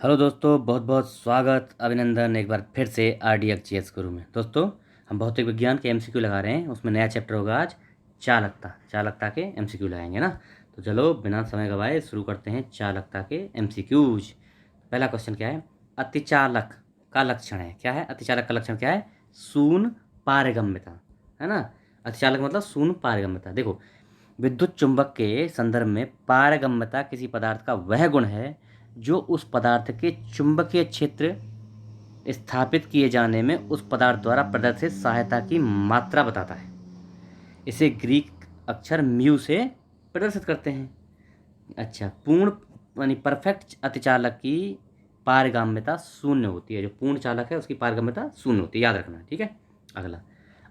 Hello दोस्तों, बहुत बहुत स्वागत अभिनंदन एक बार फिर से RDX गुरु में। दोस्तों, हम भौतिक विज्ञान के MCQ लगा रहे हैं। उसमें नया चैप्टर होगा आज चालकता के MCQ लगाएंगे ना। तो चलो बिना समय गवाए शुरू करते हैं चालकता के MCQs। पहला क्वेश्चन क्या है? अतिचालक का लक्षण है क्या है? अतिचालक का लक्षण क्या है? शून्य पारगम्यता, है ना। अतिचालक मतलब शून्य पारगम्यता। देखो, विद्युत चुंबक के संदर्भ में पारगम्यता किसी पदार्थ का वह गुण है जो उस पदार्थ के चुंबकीय क्षेत्र स्थापित किए जाने में उस पदार्थ द्वारा प्रदर्शित सहायता की मात्रा बताता है। इसे ग्रीक अक्षर म्यू से प्रदर्शित करते हैं। अच्छा, पूर्ण यानी परफेक्ट अतिचालक की पारगम्यता शून्य होती है। जो पूर्ण चालक है उसकी पारगम्यता शून्य होती है, याद रखना, ठीक है। अगला,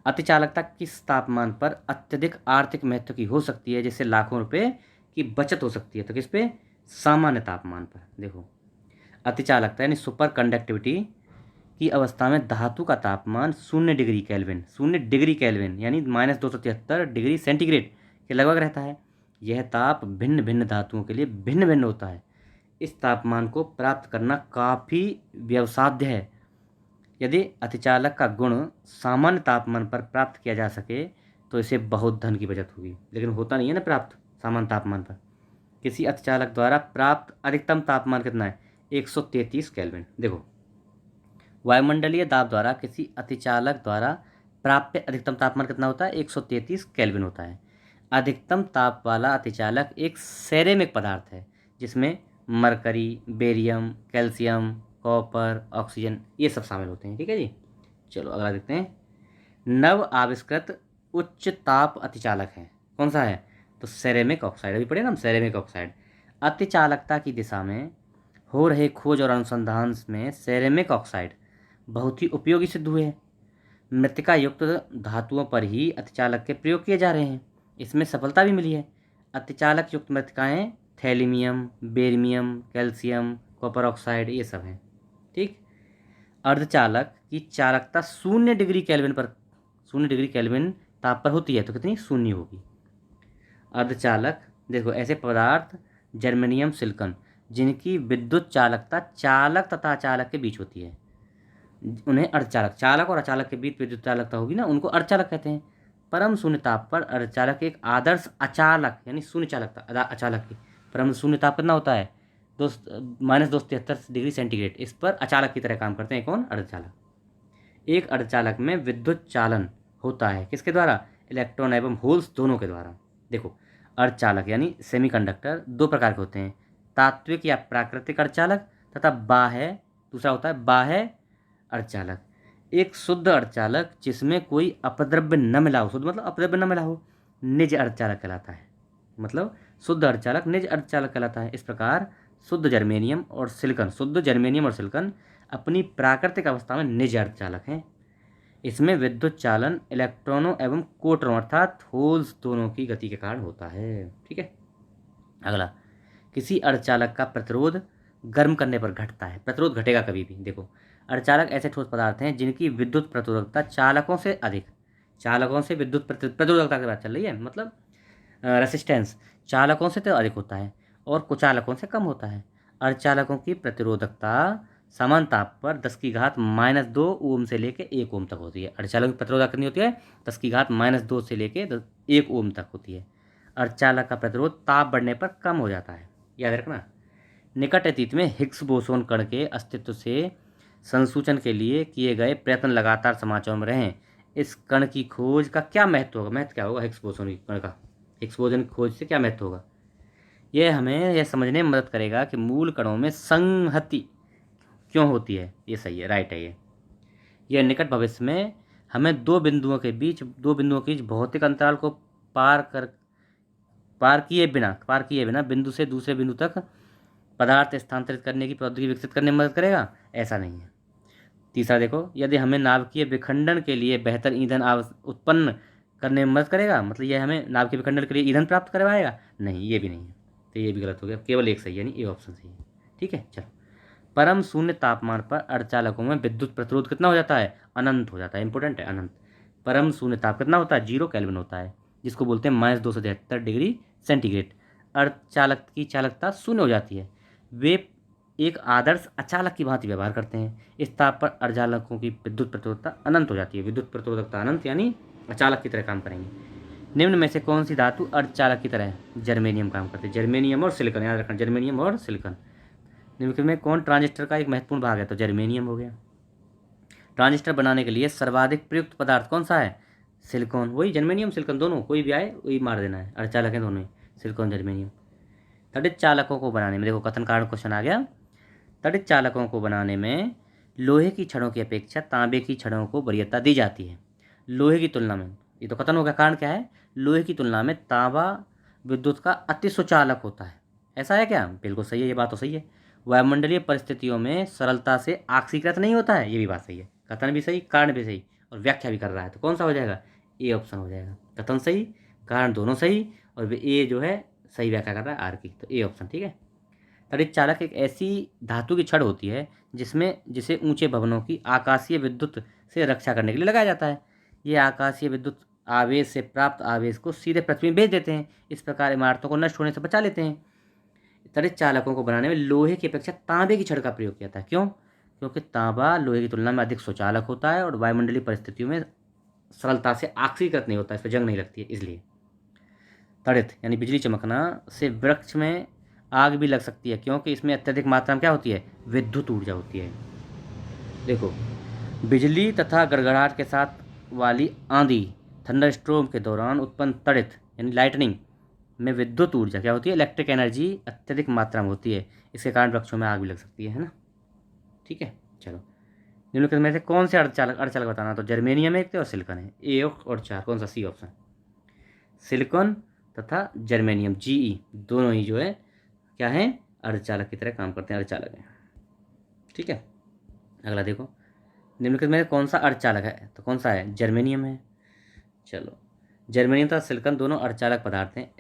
अतिचालकता किस तापमान पर अत्यधिक आर्थिक महत्व की हो सकती है, जिससे लाखों रुपए की बचत हो सकती है? तो किस पे? सामान्य तापमान पर। देखो, अतिचालकता यानी सुपर कंडक्टिविटी की अवस्था में धातु का तापमान 0 डिग्री केल्विन, 0 डिग्री केल्विन यानी -273 डिग्री सेंटीग्रेड के लगभग रहता है। यह ताप भिन्न भिन्न धातुओं के लिए भिन्न भिन्न होता है। इस तापमान को प्राप्त करना काफ़ी व्यवसाध्य है। यदि अतिचालक का गुण सामान्य तापमान पर प्राप्त किया जा सके तो इसे बहुत धन की बचत होगी, लेकिन होता नहीं है ना प्राप्त सामान्य तापमान पर। किसी अतिचालक द्वारा प्राप्त अधिकतम तापमान कितना है? 133 केल्विन। देखो, वायुमंडलीय दाब द्वारा किसी अतिचालक द्वारा प्राप्य अधिकतम तापमान कितना होता है? 133 केल्विन होता है। अधिकतम ताप वाला अतिचालक एक सेरेमिक पदार्थ है जिसमें mercury, barium, calcium, copper, oxygen ये सब शामिल होते हैं, ठीक है जी। चलो अगला देखते हैं। नव आविष्कृत उच्च ताप अतिचालक है, कौन सा है? तो सेरेमिक ऑक्साइड। अभी पढ़े ना हम, सेरेमिक ऑक्साइड। अतिचालकता की दिशा में हो रहे खोज और अनुसंधान में सेरेमिक ऑक्साइड बहुत ही उपयोगी सिद्ध हुए हैं। मृत्तिका युक्त धातुओं पर ही अतिचालक के प्रयोग किए जा रहे हैं। इसमें सफलता भी मिली है। अतिचालक युक्त मृत्तिकाएँ thallium, barium, calcium, copper oxide ये सब हैं, ठीक। अर्धचालक की चालकता 0 डिग्री केल्विन पर, 0 डिग्री केल्विन ताप पर होती है, तो कितनी? शून्य होगी। अर्धचालक, देखो ऐसे पदार्थ जर्मेनियम, सिलिकॉन जिनकी विद्युत चालकता चालक तथा अचालक के बीच होती है उन्हें अर्धचालक, चालक और अचालक के बीच विद्युत चालकता होगी ना, उनको अर्धचालक कहते हैं। परम शून्य ताप पर अर्धचालक एक आदर्श अचालक यानी शून्य चालकता अचालक की परम शून्य ताप कितना होता है? -273 डिग्री सेंटीग्रेड। इस पर अचालक की तरह काम करते हैं कौन? अर्धचालक। एक अर्धचालक में विद्युत चालन होता है किसके द्वारा? इलेक्ट्रॉन एवं होल्स दोनों के द्वारा। देखो, अर्धचालक यानी सेमीकंडक्टर दो प्रकार के होते हैं, तात्विक या प्राकृतिक अर्धचालक तथा बाह्य, दूसरा होता है बाह्य अर्धचालक। एक शुद्ध अर्धचालक जिसमें कोई अपद्रव्य न मिला हो, शुद्ध मतलब अपद्रव्य न मिला हो, निज अर्धचालक कहलाता है। मतलब शुद्ध अर्धचालक निज अर्धचालक कहलाता है। इस प्रकार शुद्ध जर्मेनियम और सिलिकॉन अपनी प्राकृतिक अवस्था में निज अर्धचालक हैं। इसमें विद्युत चालन इलेक्ट्रॉनों एवं कोटरों अर्थात होल्स दोनों की गति के कारण होता है, ठीक है। अगला, किसी अर्धचालक का प्रतिरोध गर्म करने पर घटता है। प्रतिरोध घटेगा कभी भी। देखो, अर्धचालक ऐसे ठोस पदार्थ हैं जिनकी विद्युत प्रतिरोधकता चालकों से विद्युत प्रतिरोधकता की बात चल रही है, मतलब रेसिस्टेंस चालकों से तो अधिक होता है और कुचालकों से कम होता है। अर्धचालकों की प्रतिरोधकता समान ताप पर 10⁻² ओम से लेकर 1 ओम तक होती है। अर्धचालक की प्रतिरोधकता कितनी होती है? 10⁻² से लेकर 1 ओम तक होती है। अर्धचालक का प्रतिरोध ताप बढ़ने पर कम हो जाता है, याद रखना। निकट अतीत में हिग्स बोसोन कण के अस्तित्व से संसूचन के लिए किए गए प्रयत्न लगातार समाचारों में रहे। इस कण की खोज का क्या महत्व होगा? महत्व क्या होगा हिग्स बोसोन कण का? हिग्स बोसोन की खोज से क्या महत्व होगा? यह हमें यह समझने में मदद करेगा कि मूल कणों में संहति क्यों होती है। ये सही है, राइट है। यह निकट भविष्य में हमें दो बिंदुओं के बीच भौतिक अंतराल को पार किए बिना बिंदु से दूसरे बिंदु तक पदार्थ स्थानांतरित करने की प्रौद्योगिकी विकसित करने में मदद करेगा? ऐसा नहीं है। तीसरा देखो, यदि हमें नाभिकीय विखंडन के लिए बेहतर ईंधन उत्पन्न करने में मदद करेगा, मतलब यह हमें नाभिकीय विखंडन के लिए ईंधन प्राप्त करवाएगा? नहीं, ये भी नहीं है। तो ये भी गलत हो गया, केवल एक सही है, यानी ए ऑप्शन सही है, ठीक है। चलो, परम शून्य तापमान पर अर्धचालकों में विद्युत प्रतिरोध कितना हो जाता है? अनंत हो जाता है। इंपॉर्टेंट है, अनंत। परम शून्य ताप कितना होता है? 0 केल्विन होता है, जिसको बोलते हैं -273 डिग्री सेंटीग्रेड। अर्धचालक की चालकता शून्य हो जाती है। वे एक आदर्श अचालक की भांति व्यवहार करते हैं। इस ताप पर अर्धचालकों की विद्युत प्रतिरोधकता अनंत हो जाती है। विद्युत प्रतिरोधकता अनंत यानी अचालक की तरह काम करेंगे। निम्न में से कौन सी धातु अर्धचालक की तरह है? जर्मेनियम काम करते हैं। जर्मेनियम और सिलिकॉन, याद रखना, जर्मेनियम और सिलिकॉन। निम्नलिखित में कौन ट्रांजिस्टर का एक महत्वपूर्ण भाग है? तो जर्मेनियम हो गया। ट्रांजिस्टर बनाने के लिए सर्वाधिक प्रयुक्त पदार्थ कौन सा है? सिलिकॉन। वही जर्मेनियम सिलिकॉन दोनों, कोई भी आए वही मार देना है, अर्धचालक है दोनों ही, सिलिकॉन जर्मेनियम। तड़ित चालकों को बनाने में, देखो कथन कारण क्वेश्चन आ गया। तड़ित चालकों को बनाने में लोहे की छड़ों की अपेक्षा तांबे की छड़ों को वरीयता दी जाती है। लोहे की तुलना में, ये तो कथन होगा, कारण क्या है? लोहे की तुलना में तांबा विद्युत का अति सुचालक होता है। ऐसा है क्या? बिल्कुल सही है, ये बात तो सही है। वायुमंडलीय परिस्थितियों में सरलता से ऑक्सीकृत नहीं होता है, ये भी बात सही है। कथन भी सही, कारण भी सही, और व्याख्या भी कर रहा है, तो कौन सा हो जाएगा? ए ऑप्शन हो जाएगा। कथन सही, कारण दोनों सही, और ए जो है सही व्याख्या कर रहा है आर की, तो ए ऑप्शन ठीक है। तड़ित चालक एक ऐसी धातु की छड़ होती है जिसे ऊंचे भवनों की आकाशीय विद्युत से रक्षा करने के लिए लगाया जाता है। ये आकाशीय विद्युत आवेश से प्राप्त आवेश को सीधे पृथ्वी में भेज देते हैं। इस प्रकार इमारतों को नष्ट होने से बचा लेते हैं। तड़ित चालकों को बनाने में लोहे की अपेक्षा तांबे की छड़ का प्रयोग किया था। क्यों? क्योंकि तांबा लोहे की तुलना में अधिक सुचालक होता है और वायुमंडलीय परिस्थितियों में सरलता से ऑक्सीकृत नहीं होता है, इस पर जंग नहीं लगती है, इसलिए। तड़ित यानी बिजली चमकना से वृक्ष में आग भी लग सकती है, क्योंकि इसमें अत्यधिक मात्रा में क्या होती है? विद्युत ऊर्जा होती है। देखो, बिजली तथा गड़गड़ाहट के साथ वाली आंधी, थंडरस्टॉर्म के दौरान उत्पन्न तड़ित यानी लाइटनिंग में विद्युत ऊर्जा क्या होती है? इलेक्ट्रिक एनर्जी अत्यधिक मात्रा में होती है। इसके कारण वृक्षों में आग भी लग सकती है ना। ठीक है, चलो। निम्नलिखित में से कौन से अर्धचालक बताना? तो जर्मेनियम एक थे और सिलिकॉन है। ए और 4 कौन सा? C option. सिलिकॉन तथा जर्मेनियम जीई दोनों ही जो है क्या है? अर्धचालक की तरह काम करते हैं, अर्धचालक हैं। ठीक है, अगला देखो, निम्नलिखित में कौन सा अर्धचालक है? तो कौन सा है? जर्मेनियम है। चलो, जर्मेनियम तथा सिलिकॉन दोनों अर्धचालक पदार्थ हैं।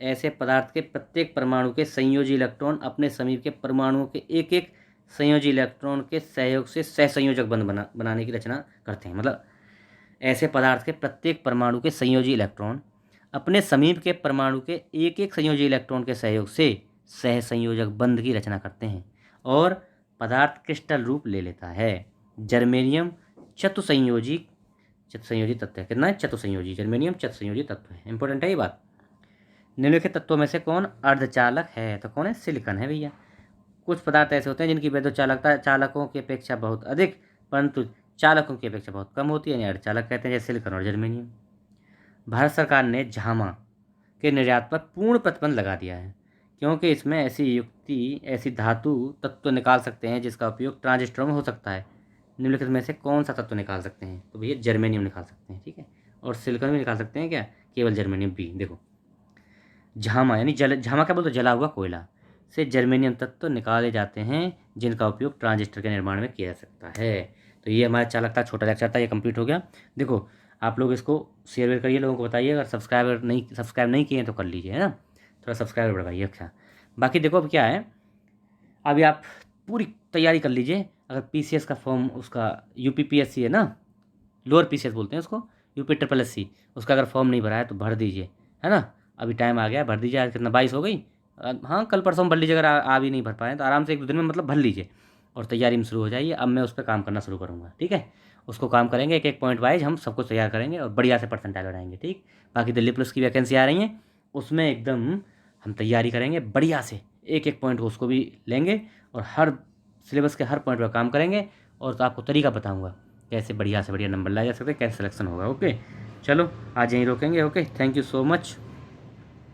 ऐसे पदार्थ के प्रत्येक परमाणु के संयोजी इलेक्ट्रॉन अपने समीप के परमाणुओं के एक एक संयोजी इलेक्ट्रॉन के सहयोग से सहसंयोजक बंध बनाने की रचना करते हैं। मतलब ऐसे पदार्थ के प्रत्येक परमाणु के संयोजी इलेक्ट्रॉन अपने समीप के परमाणु के एक एक संयोजी इलेक्ट्रॉन के सहयोग से सहसंयोजक बंध की रचना करते हैं और पदार्थ क्रिस्टल रूप ले लेता है। जर्मेनियम चतुसंयोजी तत्व है। कितना है? चतुसंयोजी। जर्मेनियम चतुसंयोजी तत्व है। इंपॉर्टेंट है ये बात। निम्नलिखित तत्वों में से कौन अर्धचालक है? तो कौन है? सिलिकॉन है भैया। कुछ पदार्थ ऐसे होते हैं जिनकी वैद्युत चालकता चालकों की अपेक्षा बहुत अधिक परंतु चालकों की अपेक्षा बहुत कम होती है, यानी अर्धचालक कहते हैं, जैसे सिलिकॉन और जर्मेनियम। भारत सरकार ने झामा के निर्यात पर पूर्ण प्रतिबंध लगा दिया है, क्योंकि इसमें ऐसी धातु तत्व निकाल सकते हैं जिसका उपयोग ट्रांजिस्टरों में हो सकता है। निम्नलिखित में से कौन सा तत्व निकाल सकते हैं? तो भैया जर्मेनियम निकाल सकते हैं। ठीक है, और सिलिकॉन भी निकाल सकते हैं क्या? केवल जर्मेनियम बी। देखो, झामा यानी झामा क्या बोलते? जला हुआ कोयला से जर्मेनियम तत्व निकाले जाते हैं जिनका उपयोग ट्रांजिस्टर के निर्माण में किया जा सकता है। तो ये हमारा चालकता छोटा लेक्चर था, ये कंप्लीट हो गया। देखो, आप लोग इसको शेयर करिए, लोगों को बताइए। अगर सब्सक्राइब नहीं किए तो कर लीजिए, है ना, थोड़ा सब्सक्राइबर बढ़ाइए। अच्छा, बाकी देखो अब क्या है, अभी आप पूरी तैयारी कर लीजिए। अगर पीसीएस का फॉर्म, उसका यूपीपीएससी है ना, लोअर पीसीएस बोलते हैं उसको, यूपी ट्रिपल एससी, उसका अगर फॉर्म नहीं भरा है तो भर दीजिए, है ना। अभी टाइम आ गया, भर दीजिए। आज कितना 22 हो गई। हाँ, कल परसों में भर लीजिए। अगर आ भी नहीं भर पाए तो आराम से 1-2 दिन में मतलब भर लीजिए और तैयारी में शुरू हो जाइए। अब मैं उस पर काम करना शुरू करूँगा। ठीक है, उसको काम करेंगे, एक एक पॉइंट वाइज हम सब कुछ तैयार करेंगे और बढ़िया से परसेंटाइल बढ़ाएंगे। ठीक, बाकी दिल्ली पुलिस की वैकेंसी आ रही हैं, उसमें एकदम हम तैयारी करेंगे बढ़िया से, एक एक पॉइंट को उसको भी लेंगे और हर सिलेबस के हर पॉइंट पर काम करेंगे। और तो आपको तरीका बताऊँगा कैसे बढ़िया से बढ़िया नंबर लाए जा सकते हैं, कैसे सिलेक्शन होगा। ओके, चलो आज यहीं रोकेंगे। Okay, thank you so much.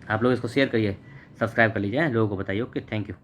आप लोग इसको शेयर करिए, सब्सक्राइब कर लीजिए, लोगों को बताइए। Okay, thank you.